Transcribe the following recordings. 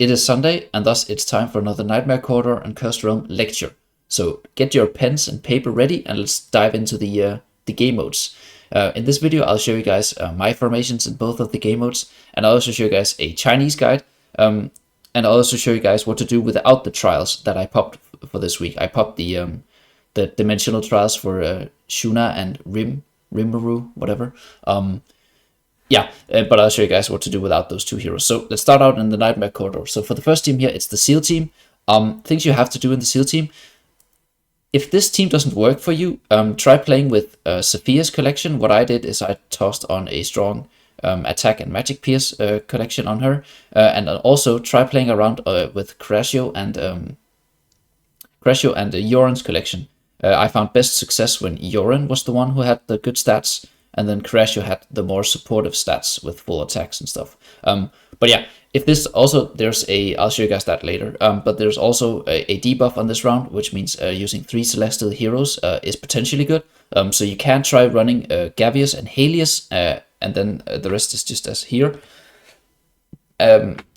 It is Sunday, and thus it's time for another Nightmare Corridor and Cursed Realm lecture. So get your pens and paper ready, and let's dive into the game modes. In this video, I'll show you guys my formations in both of the game modes, and I'll also show you guys a Chinese guide, and I'll also show you guys what to do without the trials that I popped for this week. I popped the dimensional trials for Shuna and Rimuru, whatever. But I'll show you guys what to do without those two heroes. So let's start out in the Nightmare Corridor. So for the first team here, it's the Seal team. Things you have to do in the Seal team. If this team doesn't work for you, try playing with Sophia's collection. What I did is I tossed on a strong attack and magic pierce collection on her. And also try playing around with Crashio and Yoren's collection. I found best success when Yoren was the one who had the good stats, and then Crashio had the more supportive stats with full attacks and stuff. But yeah, if this also, I'll show you guys that later, but there's also a debuff on this round, which means using 3 Celestial Heroes is potentially good. So you can try running Gavius and Helios, and then the rest is just as here.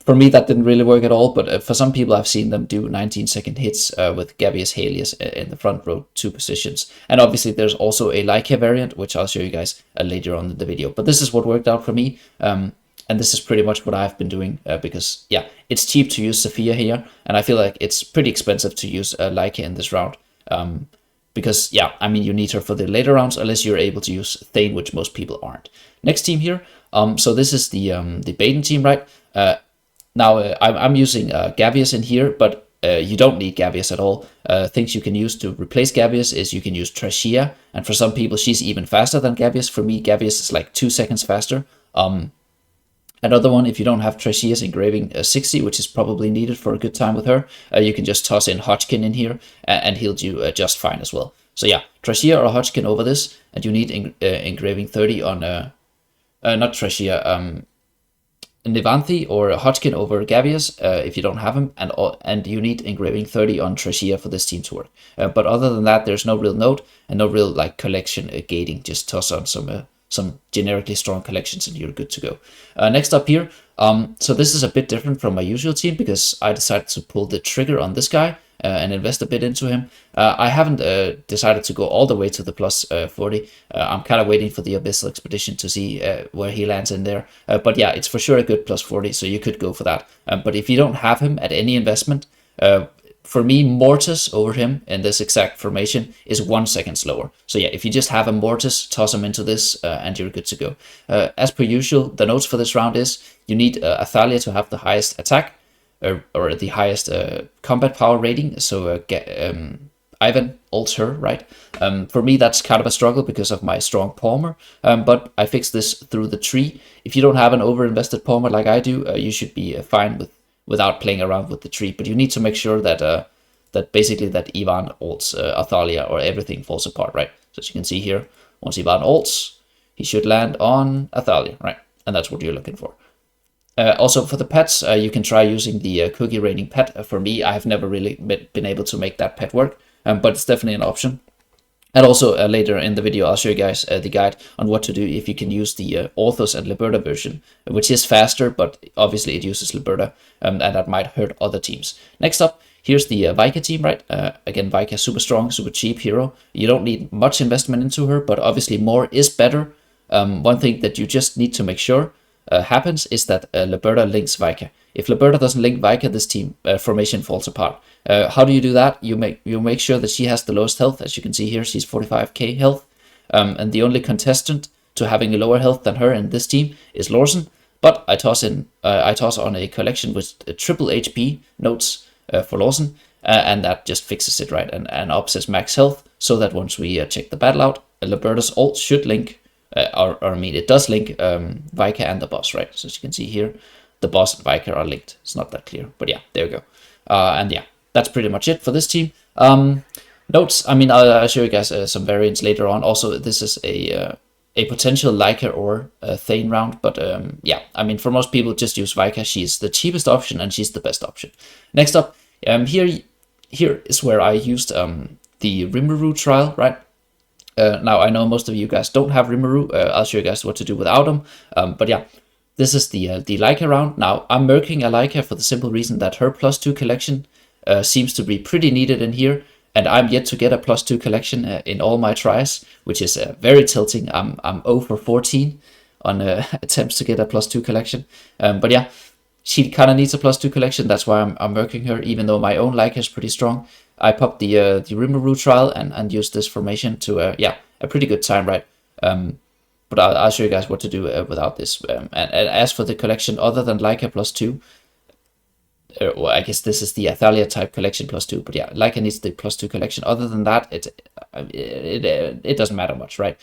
For me, that didn't really work at all, but for some people, I've seen them do 19-second hits with Gavius Helios in the front row 2 positions. And obviously, there's also a Lyca variant, which I'll show you guys later on in the video. But this is what worked out for me, and this is pretty much what I've been doing, because, yeah, it's cheap to use Sophia here, and I feel like it's pretty expensive to use Lyca in this round. Because, yeah, I mean, you need her for the later rounds, unless you're able to use Thane, which most people aren't. Next team here, so this is the Baden team, right? Now, I'm using Gavius in here, but you don't need Gavius at all. Things you can use to replace Gavius is you can use Trashia, and for some people, she's even faster than Gavius. For me, Gavius is like 2 seconds faster. Another one, if you don't have Trashia's engraving 60, which is probably needed for a good time with her, you can just toss in Hodgkin in here, and he'll do just fine as well. So yeah, Trashia or Hodgkin over this, and you need engraving 30 on, not Trashia, Nivanthi or Hodgkin over Gavius if you don't have him, and you need engraving 30 on Trashia for this team to work. But other than that, there's no real note and no real like collection gating. Just toss on some generically strong collections and you're good to go. Next up here, so this is a bit different from my usual team because I decided to pull the trigger on this guy and invest a bit into him. I haven't decided to go all the way to the plus 40. I'm kind of waiting for the Abyssal Expedition to see where he lands in there. But yeah, it's for sure a good plus 40, so you could go for that. But if you don't have him at any investment, for me, Mortis over him in this exact formation is 1 second slower. So yeah, if you just have a Mortis, toss him into this, and you're good to go. As per usual, the notes for this round is you need Athalia to have the highest attack, or the highest combat power rating. So Ivan ults her, right? For me, that's kind of a struggle because of my strong Palmer, but I fixed this through the tree. If you don't have an over-invested Palmer like I do, you should be fine without playing around with the tree. But you need to make sure that basically that Ivan ults Athalia or everything falls apart, right? So as you can see here, once Ivan ults, he should land on Athalia, right? And that's what you're looking for. Also for the pets, you can try using the cookie raining pet. For me, I have never really been able to make that pet work, but it's definitely an option. And also later in the video, I'll show you guys the guide on what to do if you can use the Orthos and Liberta version, which is faster, but obviously it uses Liberta, and that might hurt other teams. Next up, here's the Vika team, right? Again, Vika, super strong, super cheap hero. You don't need much investment into her, but obviously more is better. One thing that you just need to make sure happens is that Liberta links Vika. If Liberta doesn't link Vika, this team formation falls apart. How do you do that? You make sure that she has the lowest health. As you can see here, she's 45k health, and the only contestant to having a lower health than her in this team is Lawson. But I toss on a collection with triple HP notes for Lawson, and that just fixes it, right, and ups his max health so that once we check the battle out, Liberta's ult should link. It does link Vika and the boss, right? So as you can see here, the boss and Vika are linked. It's not that clear, but yeah, there we go. And yeah, that's pretty much it for this team. Notes, I mean, I'll show you guys some variants later on. Also, this is a potential Lyca or Thane round, but yeah, I mean, for most people, just use Vika. She's the cheapest option and she's the best option. Next up, here is where I used the Rimuru trial, right? Now, I know most of you guys don't have Rimuru. I'll show you guys what to do without him. But yeah, this is the Leica round. Now, I'm merking a Leica for the simple reason that her +2 collection seems to be pretty needed in here, and I'm yet to get a +2 collection in all my tries, which is very tilting. I'm 0 for 14 on attempts to get a +2 collection. But yeah, she kind of needs a +2 collection. That's why I'm merking her, even though my own Leica is pretty strong. I popped the Rimuru trial and used this formation to, a pretty good time, right? But I'll show you guys what to do without this. And as for the collection, other than Leica +2, well, I guess this is the Athalia type collection +2, but yeah, Leica needs the +2 collection. Other than that, it doesn't matter much, right?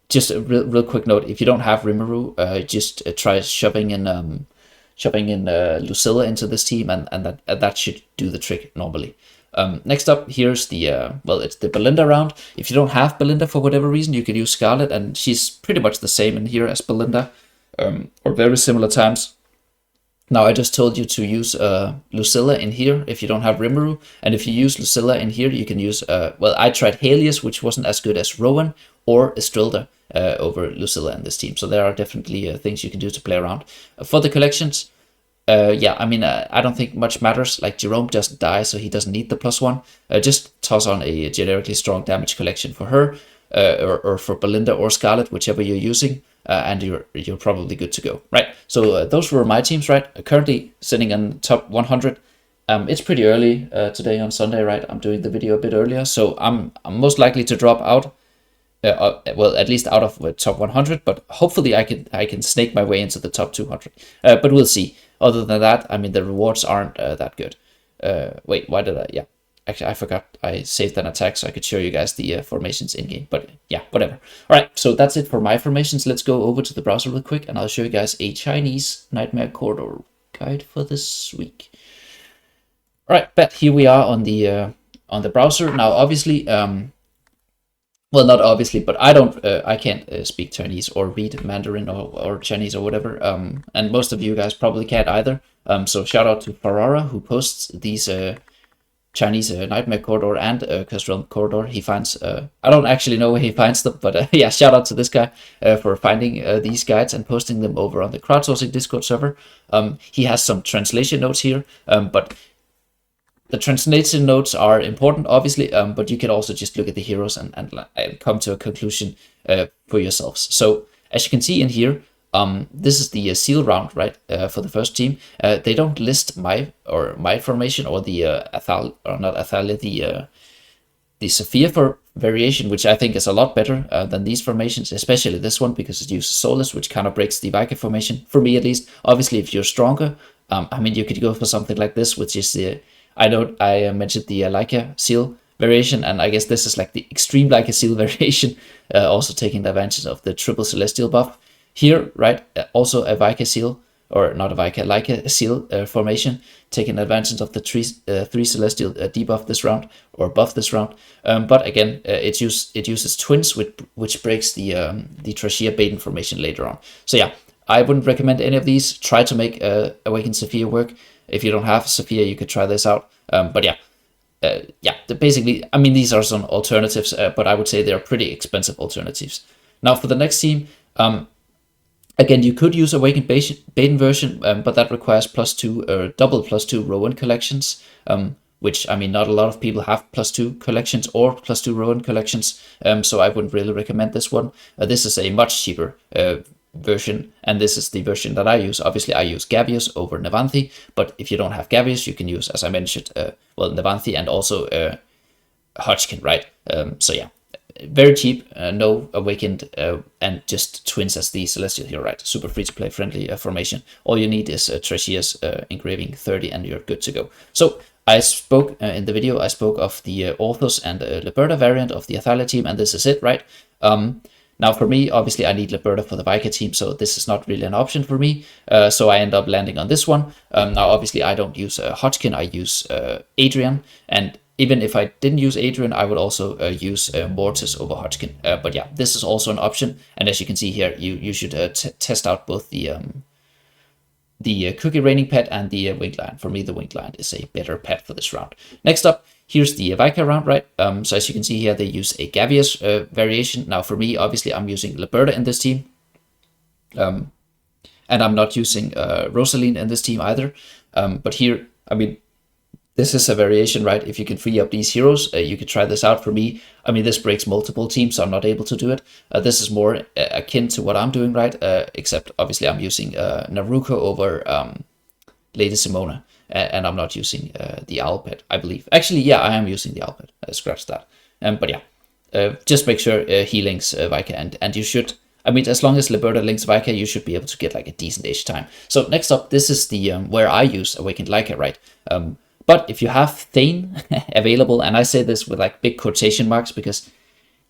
Just a real quick note: if you don't have Rimuru, just try shoving in Lucilla into this team, and that should do the trick normally. Next up, here's the it's the Belinda round. If you don't have Belinda for whatever reason, you could use Scarlet, and she's pretty much the same in here as Belinda, or very similar times. Now, I just told you to use Lucilla in here if you don't have Rimuru, and if you use Lucilla in here, you can use, I tried Helios, which wasn't as good as Rowan, or Estrilda over Lucilla in this team. So there are definitely things you can do to play around. For the collections, I don't think much matters. Like, Jerome doesn't die, so he doesn't need the +1. Just toss on a generically strong damage collection for her, or for Belinda or Scarlet, whichever you're using, and you're probably good to go, right? So those were my teams, right? Currently sitting in top 100. It's pretty early today on Sunday, right? I'm doing the video a bit earlier, so I'm most likely to drop out. At least out of top 100, but hopefully I can snake my way into the top 200. But we'll see. Other than that, I mean, the rewards aren't that good. Wait, why did I? Yeah, actually, I forgot I saved an attack so I could show you guys the formations in game. But yeah, whatever. All right, so that's it for my formations. Let's go over to the browser real quick, and I'll show you guys a Chinese Nightmare Corridor guide for this week. All right, but here we are on the browser now. Obviously, well, not obviously, but I can't speak Chinese or read Mandarin or Chinese or whatever. And most of you guys probably can't either. So shout out to Farara, who posts these Chinese Nightmare Corridor and Cursed Realm Corridor. He finds, I don't actually know where he finds them, but yeah, shout out to this guy for finding these guides and posting them over on the crowdsourcing Discord server. He has some translation notes here, but the translation notes are important, obviously, but you can also just look at the heroes and come to a conclusion for yourselves. So as you can see in here, this is the seal round, right? For the first team, they don't list my formation or the the Sophia for variation, which I think is a lot better than these formations, especially this one because it uses Solus, which kind of breaks the Viking formation for me at least. Obviously, if you're stronger, I mean, you could go for something like this, which is the I know I mentioned the Leica seal variation, and I guess this is like the extreme Leica seal variation, also taking advantage of the triple celestial buff here, right? Also a Viking seal, or not a Viking, Leica seal formation, taking advantage of the three celestial debuff this round, or buff this round. But again, it uses twins, which breaks the Trashia Baden formation later on. So yeah, I wouldn't recommend any of these. Try to make Awakened Sophia work. If you don't have Sophia, you could try this out. But yeah, basically, I mean, these are some alternatives, but I would say they're pretty expensive alternatives. Now for the next team, again, you could use Awakened Baden version, but that requires +2 or double +2 Rowan collections, which, I mean, not a lot of people have +2 collections or +2 Rowan collections, so I wouldn't really recommend this one. This is a much cheaper version, and this is the version that I use. Obviously, I use Gavious over Navanthi, but if you don't have Gavious, you can use, as I mentioned, Navanthi and also Hodgkin, right? So yeah, very cheap, no Awakened, and just twins as the Celestial here, right? Super free-to-play friendly formation. All you need is Trashia's engraving 30 and you're good to go. So I spoke in the video, I spoke of the Orthos and Liberta variant of the Athalia team, and this is it, right? Now for me, obviously I need Liberta for the Viking team, so this is not really an option for me. So I end up landing on this one. Now obviously I don't use Hodgkin, I use Adrian, and even if I didn't use Adrian, I would also use Mortis over Hodgkin. But yeah, this is also an option, and as you can see here, you should test out both the Cookie Raining pet and the Winged Lion. For me, the Winged Lion is a better pet for this round. Next up, here's the Viking round, right? So as you can see here, they use a Gavious variation. Now for me, obviously, I'm using Liberta in this team. and I'm not using Rosaline in this team either. But here, I mean, this is a variation, right? If you can free up these heroes, you could try this out. For me, I mean, this breaks multiple teams, so I'm not able to do it. This is more akin to what I'm doing, right? Except, obviously, I'm using Naruko over Lady Simona, and I'm not using the Owl Pet, I believe. Actually, yeah, I am using the Owl Pet. Scratch that. But yeah, just make sure he links Vika, and you should... I mean, as long as Liberta links Vika, you should be able to get like a decent-ish time. So next up, this is the where I use Awakened Leica, right? But if you have Thane available, and I say this with like big quotation marks because,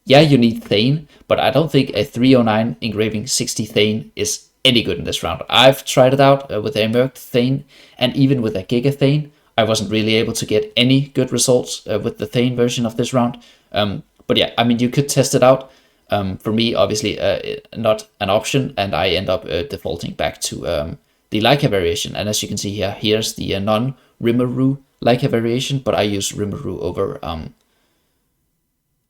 yeah, you need Thane, but I don't think a 309 engraving 60 Thane is any good in this round. I've tried it out with a Emerged Thane, and even with a Giga Thane, I wasn't really able to get any good results with the Thane version of this round. But yeah, I mean, you could test it out. For me, obviously, not an option, and I end up defaulting back to the Leica variation. And as you can see here, here's the non-Rimuru Leica variation, but I use Rimuru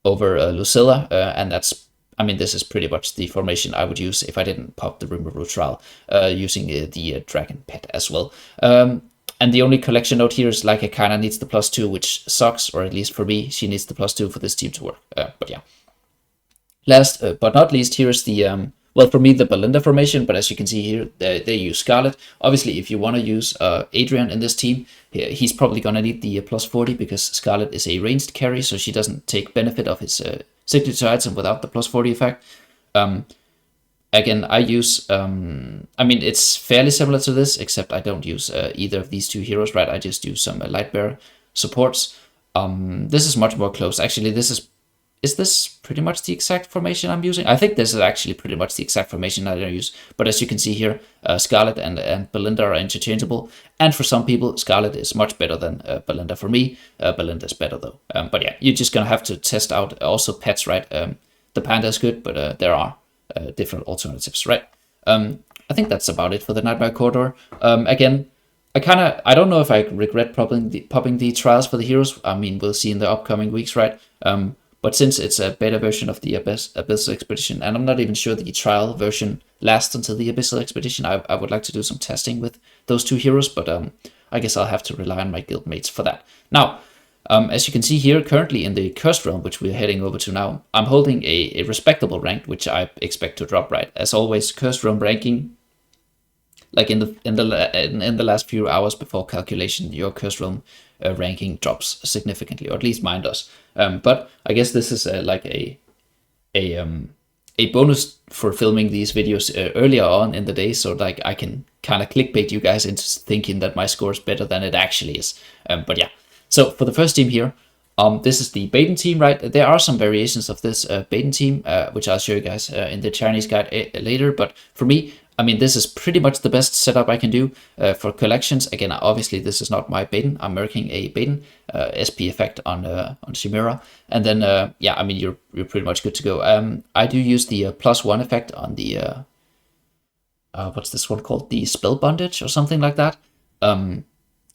over Lucilla, and that's, I mean, this is pretty much the formation I would use if I didn't pop the Rimuru trial, using the Dragon Pet as well. And the only collection note here is Leica kinda needs the +2, which sucks, or at least for me, she needs the +2 for this team to work. But yeah. Last but not least, here's the, well, for me, the Belinda formation, but as you can see here, they use Scarlet. Obviously, if you want to use Adrian in this team, he's probably going to need the +40 because Scarlet is a ranged carry, so she doesn't take benefit of his signature item without the +40 effect. Again, I use, I mean, it's fairly similar to this, except I don't use either of these two heroes, right? I just use some Lightbearer supports. This is much more close. Actually, is this pretty much the exact formation I'm using? I think this is actually pretty much the exact formation I use. But as you can see here, Scarlet and Belinda are interchangeable. And for some people, Scarlet is much better than Belinda. For me, Belinda is better though. But yeah, you're just going to have to test out also pets, right? The Panda is good, but there are different alternatives, right? I think that's about it for the Nightmare Corridor. Again, I don't know if I regret popping the trials for the heroes. I mean, we'll see in the upcoming weeks, right? But since it's a beta version of the Abyssal Expedition, and I'm not even sure the trial version lasts until the Abyssal Expedition, I would like to do some testing with those two heroes, but I guess I'll have to rely on my guildmates for that. Now, as you can see here, currently in the Cursed Realm, which we're heading over to now, I'm holding a respectable rank, which I expect to drop, right? As always, Cursed Realm ranking, like in the last few hours before calculation, your Cursed Realm ranking drops significantly, or at least mine does. But I guess this is like a bonus for filming these videos earlier on in the day, so like I can kind of clickbait you guys into thinking that my score is better than it actually is. But yeah, so for the first team here, this is the Baden team, right? There are some variations of this Baden team, which I'll show you guys in the Chinese guide later. But for me, I mean, this is pretty much the best setup I can do for collections. Again, obviously, this is not my Baden. I'm working a Baden SP effect on Chimera. And then, yeah, I mean, you're pretty much good to go. I do use the +1 effect on the, what's this one called? The Spell Bondage or something like that.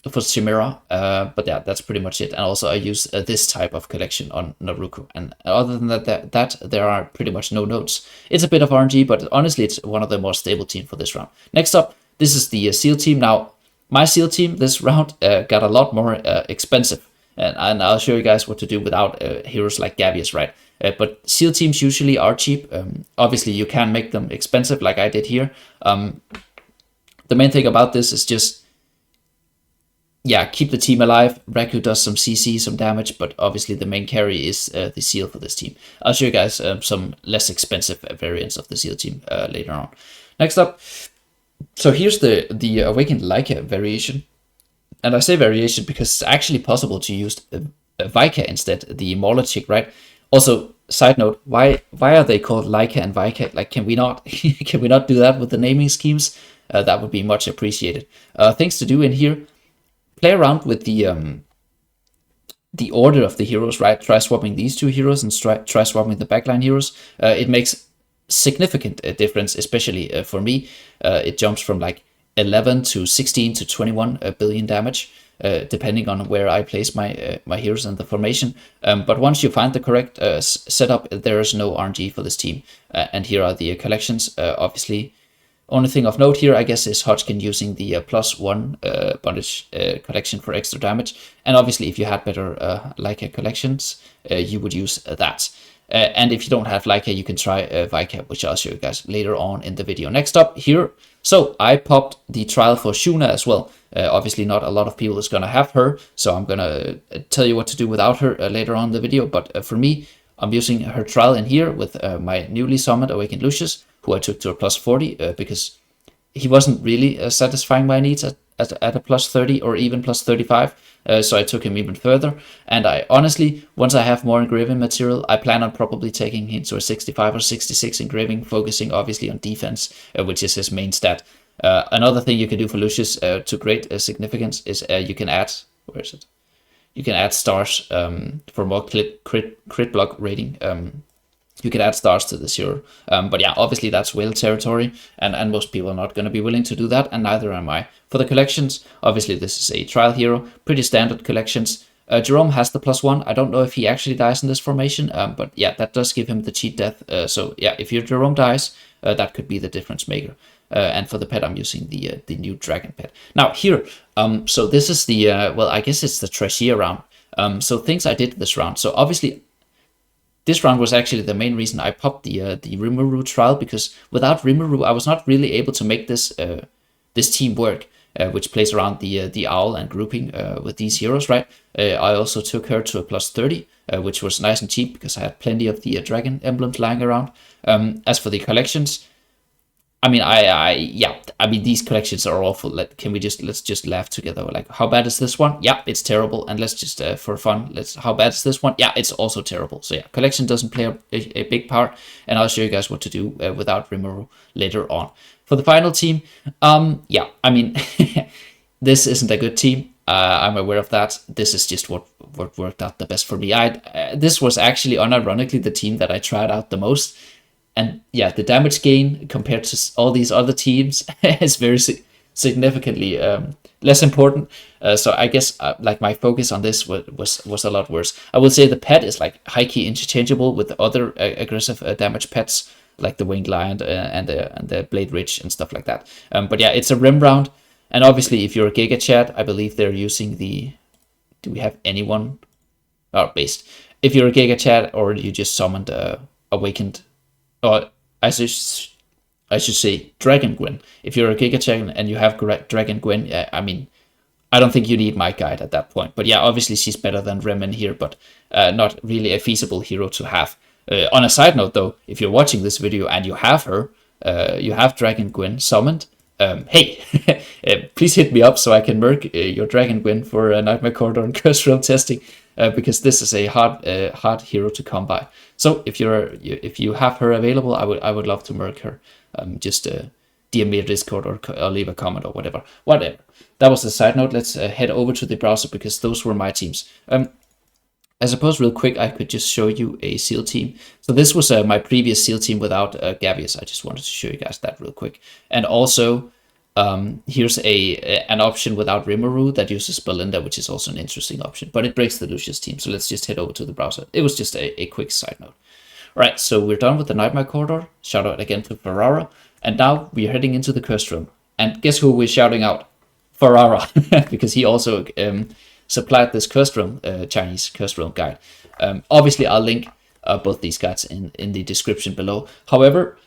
For Chimera, but yeah, that's pretty much it. And also I use this type of collection on Naruko, and other than that there are pretty much no notes. It's a bit of RNG, but honestly it's one of the more stable teams for this round. Next up, this is the Seal team. Now my Seal team this round got a lot more expensive, and I'll show you guys what to do without heroes like Gavious, right? But Seal teams usually are cheap. Obviously you can make them expensive like I did here. The main thing about this is just, yeah, keep the team alive. Raku does some CC, some damage, but obviously the main carry is the Seal for this team. I'll show you guys some less expensive variants of the Seal team later on. Next up, so here's the Awakened Leica variation. And I say variation because it's actually possible to use Vika instead, the Mauler chick, right? Also, side note, why are they called Leica and Vika? Like, can we not can we not do that with the naming schemes? That would be much appreciated. Things to do in here. Play around with the order of the heroes, right? Try swapping these two heroes and try swapping the backline heroes. It makes significant difference, especially for me. It jumps from like 11 to 16 to 21 billion damage, depending on where I place my heroes in the formation. But once you find the correct setup, there is no RNG for this team. And here are the collections. Obviously, Only thing of note here, I guess, is Hodgkin using the +1 bondage collection for extra damage. And obviously, if you had better Leica collections, you would use that. And if you don't have Leica, you can try Vika, which I'll show you guys later on in the video. Next up here, so I popped the trial for Shuna as well. Obviously, not a lot of people is going to have her, so I'm going to tell you what to do without her later on in the video. But for me, I'm using her trial in here with my newly summoned Awakened Lucius, who I took to a +40 because he wasn't really satisfying my needs at a +30 or even +35. So I took him even further. And I honestly, once I have more engraving material, I plan on probably taking him to a 65 or 66 engraving, focusing obviously on defense, which is his main stat. Another thing you can do for Lucius to great significance is you can add, where is it? You can add stars for more crit block rating. You can add stars to this hero. But yeah, obviously that's whale territory, and most people are not going to be willing to do that, and neither am I. For the collections, obviously this is a trial hero, pretty standard collections. Jerome has the +1. I don't know if he actually dies in this formation, but yeah, that does give him the cheat death. So yeah, if your Jerome dies, that could be the difference maker. And for the pet, I'm using the new dragon pet. Now here, so this is the, well, I guess it's the Trashier round. So things I did this round. So obviously, this round was actually the main reason I popped the Rimuru trial, because without Rimuru, I was not really able to make this this team work, which plays around the owl and grouping with these heroes, right? I also took her to a +30, which was nice and cheap because I had plenty of the dragon emblems lying around. As for the collections, I mean, these collections are awful. Let's just laugh together. Like, how bad is this one? Yeah, it's terrible. And let's just, for fun, how bad is this one? Yeah, it's also terrible. So yeah, collection doesn't play a big part, and I'll show you guys what to do without Rimuru later on. For the final team, yeah, I mean, this isn't a good team. I'm aware of that. This is just what worked out the best for me. This was actually, unironically, the team that I tried out the most. And yeah, the damage gain compared to all these other teams is very significantly less important. So I guess like my focus on this was a lot worse. I would say the pet is like high-key interchangeable with the other aggressive damage pets, like the Winged Lion and the Blade Ridge and stuff like that. But yeah, it's a Rim round. And obviously, if you're a Giga Chat, I believe they're using the... Do we have anyone? Oh, based. If you're a Giga Chat or you just summoned Awakened... Or I should say Dragon Gwen. If you're a Giga Chat and you have Dragon Gwen, I mean, I don't think you need my guide at that point. But yeah, obviously she's better than Remen here, but not really a feasible hero to have. On a side note though, if you're watching this video and you have her, you have Dragon Gwen summoned, hey, please hit me up so I can merc your Dragon Gwen for Nightmare Corridor and Curse Realm testing, because this is a hard hero to come by. So if you have her available, I would love to merc her. Just DM me a Discord or leave a comment or whatever. That was the side note. Let's head over to the browser because those were my teams. I suppose real quick I could just show you a SEAL team. So this was my previous SEAL team without Gavius. I just wanted to show you guys that real quick. And also here's an option without Rimuru that uses Belinda, which is also an interesting option, but it breaks the Lucius team. So let's just head over to the browser. It was just a quick side note. All right, so we're done with the Nightmare Corridor. Shout out again to Ferrara. And now we're heading into the Cursed Room. And guess who we're shouting out? Ferrara, because he also supplied this Cursed Room, Chinese Cursed Room guide. Obviously, I'll link both these guides in the description below. However,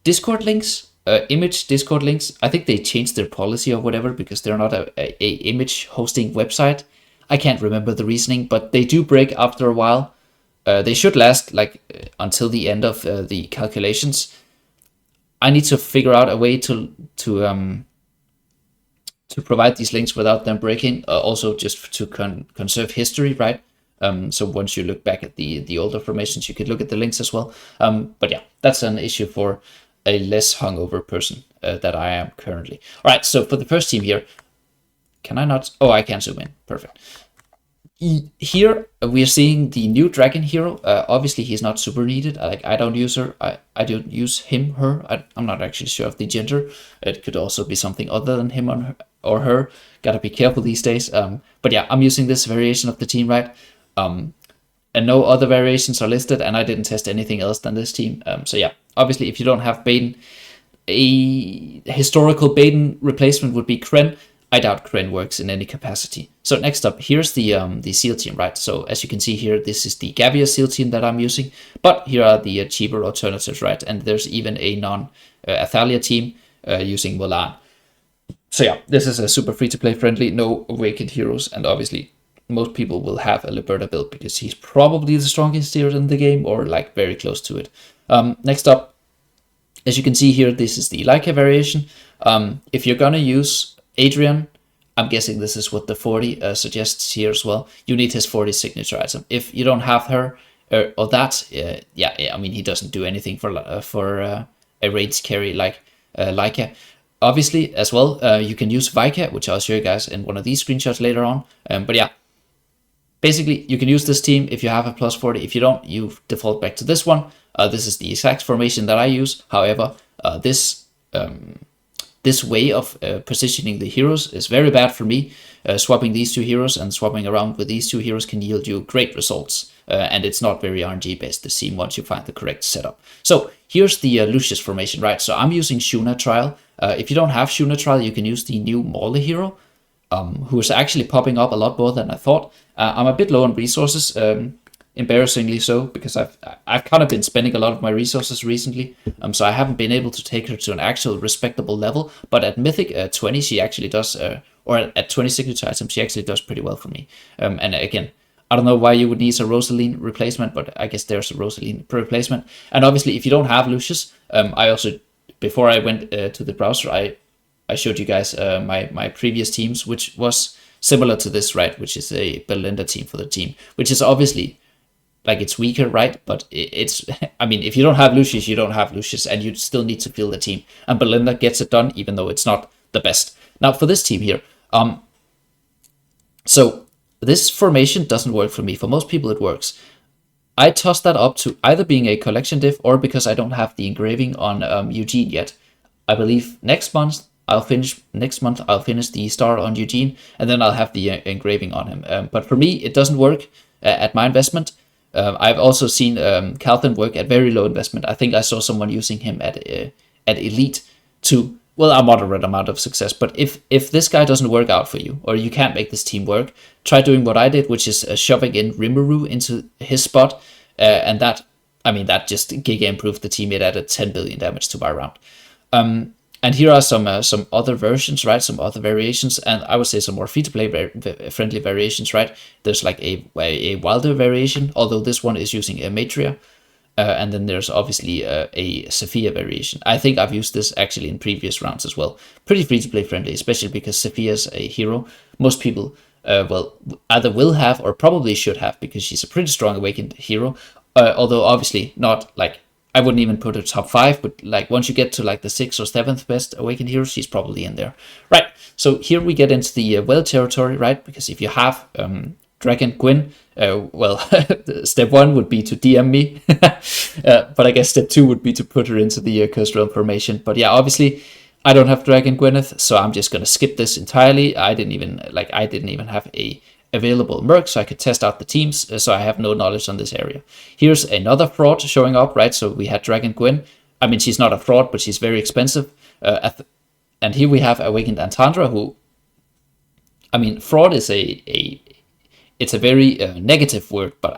Discord links, image Discord links, I think they changed their policy or whatever because they're not a image hosting website. I can't remember the reasoning, but they do break after a while. They should last like until the end of the calculations. I need to figure out a way to provide these links without them breaking. Also, just to conserve history, right? So once you look back at the older formations, you could look at the links as well. But yeah, that's an issue for a less hungover person that I am currently. All right, so for the first team here, can I not? Oh, I can zoom in. Perfect. Here we are seeing the new dragon hero. Obviously he's not super needed. I don't use her. I don't use him, her. I'm not actually sure of the gender. It could also be something other than him or her. Gotta be careful these days. But yeah, I'm using this variation of the team, right? And no other variations are listed, and I didn't test anything else than this team. So yeah, obviously if you don't have Baden, A historical Baden replacement would be Kren. I doubt Kren works in any capacity. So next up, here's the SEAL team, right? So as you can see here, this is the Gavia SEAL team that I'm using, but here are the cheaper alternatives, right? And there's even a non-Athalia team using Mulan. So yeah, this is a super free-to-play friendly, no awakened heroes, and obviously most people will have a Liberta build because he's probably the strongest hero in the game, or like very close to it. Next up, as you can see here, this is the Leica variation. If you're gonna use Adrian, I'm guessing this is what the 40 suggests here as well. You need his 40 signature item. If you don't have her or that, yeah, I mean, he doesn't do anything for a raids carry like Leica. Obviously, as well, you can use Vika, which I'll show you guys in one of these screenshots later on. But yeah, basically, you can use this team if you have a plus 40. If you don't, you default back to this one. This is the exact formation that I use. However, this way of positioning the heroes is very bad for me. Swapping these two heroes and swapping around with these two heroes can yield you great results. And it's not very RNG based, the scene, once you find the correct setup. So here's the Lucius formation, right? So I'm using Shuna Trial. If you don't have Shuna Trial, you can use the new Morley hero, who is actually popping up a lot more than I thought. I'm a bit low on resources, embarrassingly so, because I've kind of been spending a lot of my resources recently, so I haven't been able to take her to an actual respectable level. But at Mythic 20, she actually does, or at 20 signature items, she actually does pretty well for me. And again, I don't know why you would need a Rosaline replacement, but I guess there's a Rosaline replacement. And obviously, if you don't have Lucius, I also, before I went to the browser, I showed you guys my previous teams, which was similar to this, right? Which is a Belinda team for the team, which is obviously, like, it's weaker, right? But it's, I mean, if you don't have Lucius, you don't have Lucius, and you still need to fill the team. And Belinda gets it done, even though it's not the best. Now, for this team here, so this formation doesn't work for me. For most people, it works. I tossed that up to either being a collection diff or because I don't have the engraving on Eugene yet. I believe next month I'll finish the star on Eugene, and then I'll have the engraving on him. But for me, it doesn't work at my investment. I've also seen Calvin work at very low investment. I think I saw someone using him at Elite to, well, a moderate amount of success. But if this guy doesn't work out for you, or you can't make this team work, try doing what I did, which is shoving in Rimuru into his spot, and that just giga improved the team. It added 10 billion damage to my round. And here are some other versions, right? Some other variations, and I would say some more free-to-play friendly variations, right? There's like a Wilder variation, although this one is using a Matria. And then there's obviously a Sophia variation. I think I've used this actually in previous rounds as well. Pretty free-to-play friendly, especially because Sophia's a hero most people, either will have or probably should have, because she's a pretty strong awakened hero. Although obviously not like, I wouldn't even put her top 5, but like once you get to like the 6th or 7th best awakened hero, she's probably in there. Right, so here we get into the well territory, right? Because if you have Dragon Gwyn, step 1 would be to DM me, but I guess step 2 would be to put her into the Cursed Realm formation. But yeah, obviously I don't have Dragon Gwyneth, so I'm just gonna skip this entirely. I didn't even have a available Merc, so I could test out the teams, so I have no knowledge on this area. Here's another fraud showing up, right? So we had Dragon Gwyn. I mean, she's not a fraud, but she's very expensive. And here we have Awakened Antandra, who, I mean, fraud is it's a very negative word, but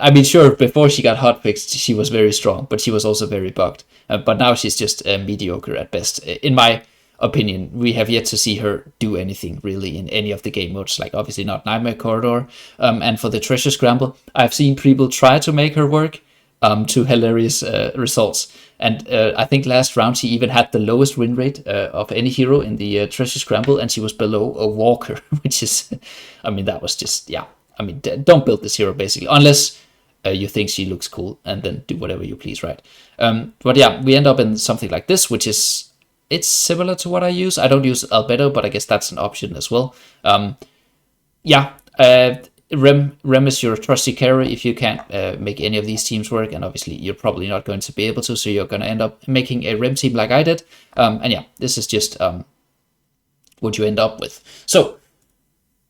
I mean, sure, before she got hotfixed, she was very strong, but she was also very bugged. But now she's just mediocre at best, in my opinion. We have yet to see her do anything really in any of the game modes, like obviously not Nightmare Corridor. And for the Treasure Scramble, I've seen people try to make her work to hilarious results. And I think last round she even had the lowest win rate of any hero in the Treasure Scramble, and she was below a Walker, which is, I mean, that was just, yeah. I mean, don't build this hero basically, unless you think she looks cool, and then do whatever you please, right? But yeah, we end up in something like this, which is, it's similar to what I use. I don't use Albedo, but I guess that's an option as well. Rem is your trusty carry if you can't make any of these teams work, and obviously you're probably not going to be able to, so you're going to end up making a Rem team like I did. And yeah, this is just what you end up with. So,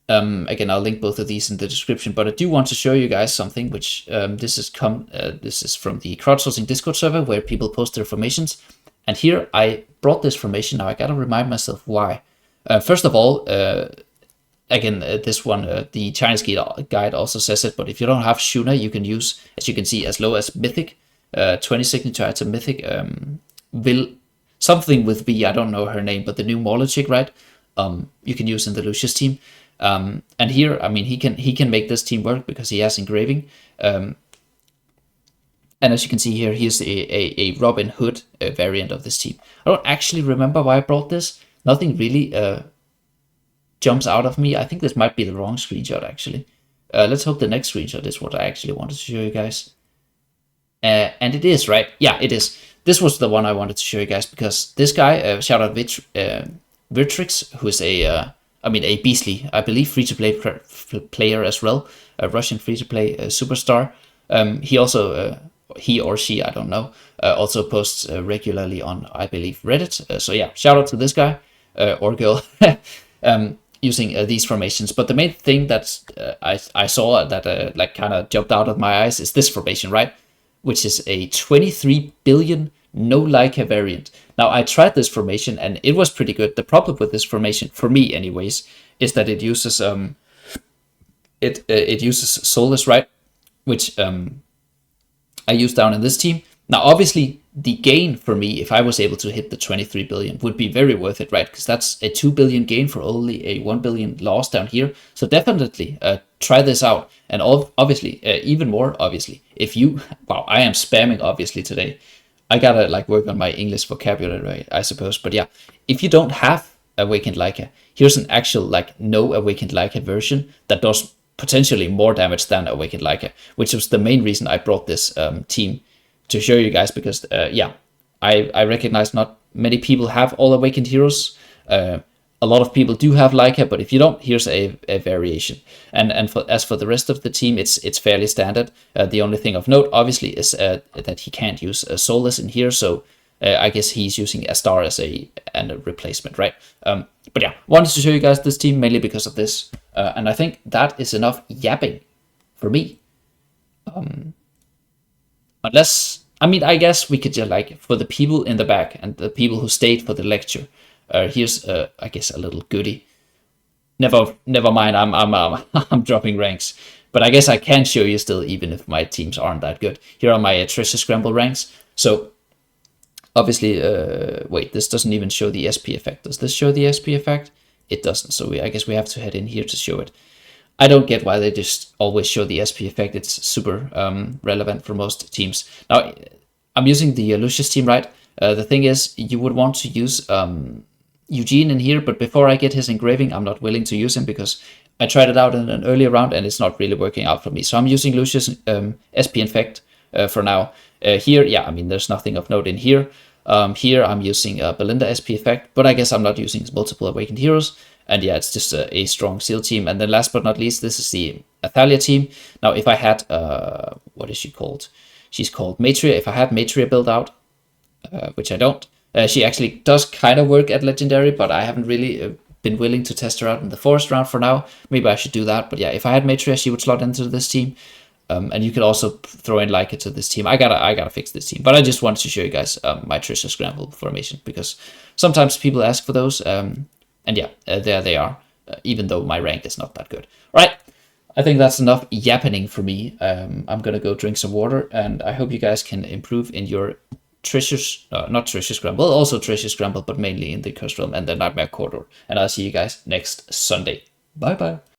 again, I'll link both of these in the description, but I do want to show you guys something, which this is from the crowdsourcing Discord server where people post their formations. And here I brought this formation. Now I gotta remind myself why. First of all, again, this one, the Chinese guide also says it, but if you don't have Shuna, you can use, as you can see, as low as Mythic, 20 signature item Mythic, will something with V, I don't know her name, but the new Mauler chick, right? You can use in the Lucius team. And here, I mean, he can make this team work because he has engraving. And as you can see here, here's a Robin Hood variant of this team. I don't actually remember why I brought this. Nothing really jumps out of me. I think this might be the wrong screenshot, actually. Let's hope the next screenshot is what I actually wanted to show you guys. And it is, right? Yeah, it is. This was the one I wanted to show you guys because this guy, shout out Virtrix, who is a beastly, I believe, free-to-play player as well, a Russian free-to-play superstar. He or she, I don't know, also posts regularly on, I believe, Reddit. So yeah, shout out to this guy or girl using these formations. But the main thing that I saw that like kind of jumped out of my eyes is this formation, right? Which is a 23 billion no Leica variant. Now I tried this formation and it was pretty good. The problem with this formation, for me anyways, is that it uses it uses Solus, right? Which I use down in this team. Now, obviously, the gain for me, if I was able to hit the 23 billion, would be very worth it, right? Because that's a 2 billion gain for only a 1 billion loss down here. So definitely try this out. And obviously, even more obviously, if you, wow, I am spamming obviously today. I gotta like work on my English vocabulary, right, I suppose. But yeah, if you don't have Awakened Leica, here's an actual like no Awakened Leica version that does potentially more damage than Awakened Leica, which was the main reason I brought this team to show you guys, because yeah, I recognize not many people have all Awakened heroes. A lot of people do have Leica, but if you don't, here's a variation. And as for the rest of the team, it's fairly standard. The only thing of note, obviously, is that he can't use Solus in here, so I guess he's using a star as a replacement, right? But yeah, wanted to show you guys this team mainly because of this. And I think that is enough yapping for me. Unless, I mean, I guess we could just like, for the people in the back and the people who stayed for the lecture, here's, I guess, a little goodie. Never mind, I'm dropping ranks. But I guess I can show you still, even if my teams aren't that good. Here are my treasure scramble ranks. So, obviously, wait, this doesn't even show the SP effect. Does this show the SP effect? It doesn't, so I guess we have to head in here to show it. I don't get why they just always show the SP effect. It's super relevant for most teams. Now, I'm using the Lucius team, right? The thing is, you would want to use Eugene in here, but before I get his engraving, I'm not willing to use him because I tried it out in an earlier round and it's not really working out for me. So I'm using Lucius SP effect for now. Here, yeah, I mean, there's nothing of note in here. Here I'm using Belinda SP effect, but I guess I'm not using multiple Awakened Heroes. And yeah, it's just a strong seal team. And then last but not least, this is the Athalia team. Now, if I had, what is she called? She's called Matria. If I had Matria built out, which I don't, she actually does kind of work at Legendary, but I haven't really been willing to test her out in the forest round for now. Maybe I should do that. But yeah, if I had Matria, she would slot into this team. And you could also throw in Leica to this team. I gotta fix this team, but I just wanted to show you guys my treasure scramble formation because sometimes people ask for those. And yeah, there they are. Even though my rank is not that good. All right, I think that's enough yapping for me. I'm gonna go drink some water, and I hope you guys can improve in your treasures, not treasure scramble, also treasure scramble, but mainly in the Curse Realm and the Nightmare Corridor. And I'll see you guys next Sunday. Bye bye.